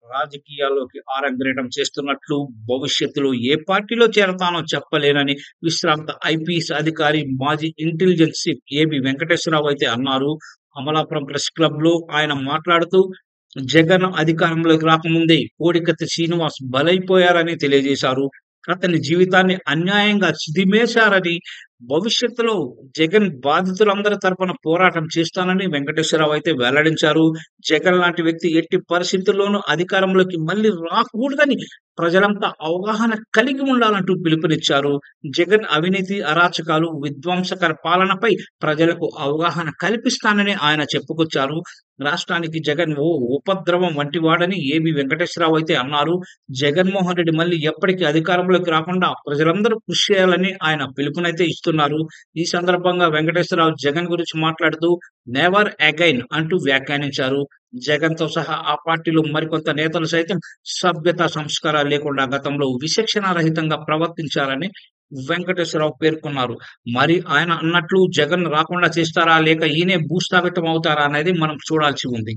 రాజకీయాల్లోకి అరంగేట్రం చేస్తున్నట్లు, భవిష్యత్తులో ఏ పార్టీలో చేరతానో చెప్పలేనని విశ్రాంత ఐపీఎస్ అధికారి, మాజీ ఇంటెలిజెన్స్ చీఫ్ ఏబి వెంకటేశ్వరరావు అయితే అన్నారు. అమలాపురం ప్రెస్ క్లబ్‌లో ఆయన మాట్లాడుతూ, జగన్ అధికారంలోకి రాకముందే కోడికత్తి శ్రీనివాస్ బలైపోయారని తెలియజేశారు. అతని జీవితాన్ని అన్యాయంగా చిదిమేశారని, భవిష్యత్తులో జగన్ బాధితులందరి తరపున పోరాటం చేస్తానని వెంకటేశ్వరరావు అయితే వెల్లడించారు. జగన్ లాంటి వ్యక్తి ఎట్టి పరిస్థితుల్లోనూ అధికారంలోకి మళ్ళీ రాకూడదని ప్రజలంతా అవగాహన కలిగి ఉండాలంటూ పిలుపునిచ్చారు. జగన్ అవినీతి, అరాచకాలు, విధ్వంసకర పాలనపై ప్రజలకు అవగాహన కల్పిస్తానని ఆయన చెప్పుకొచ్చారు. రాష్ట్రానికి జగన్ ఓ ఉపద్రవం వంటివాడని ఏబి వెంకటేశ్వరరావు అయితే అన్నారు. జగన్మోహన్ రెడ్డి మళ్ళీ ఎప్పటికీ అధికారంలోకి రాకుండా ప్రజలందరూ కృషి చేయాలని ఆయన పిలుపునైతే ఇస్తున్నారు. ఈ సందర్భంగా వెంకటేశ్వరరావు జగన్ గురించి మాట్లాడుతూ నెవర్ అగైన్ అంటూ వ్యాఖ్యానించారు. జగన్‌తో సహా ఆ పార్టీలో మరికొంత నేతలు సైతం సభ్యత, సంస్కారాలు లేకుండా గతంలో విచక్షణ రహితంగా ప్రవర్తించారని వెంకటేశ్వరరావు పేర్కొన్నారు. మరి ఆయన అన్నట్లు జగన్ రాకుండా చేస్తారా? లేక ఈయనే భూస్థాపితం అవుతారా అనేది మనం చూడాల్సి ఉంది.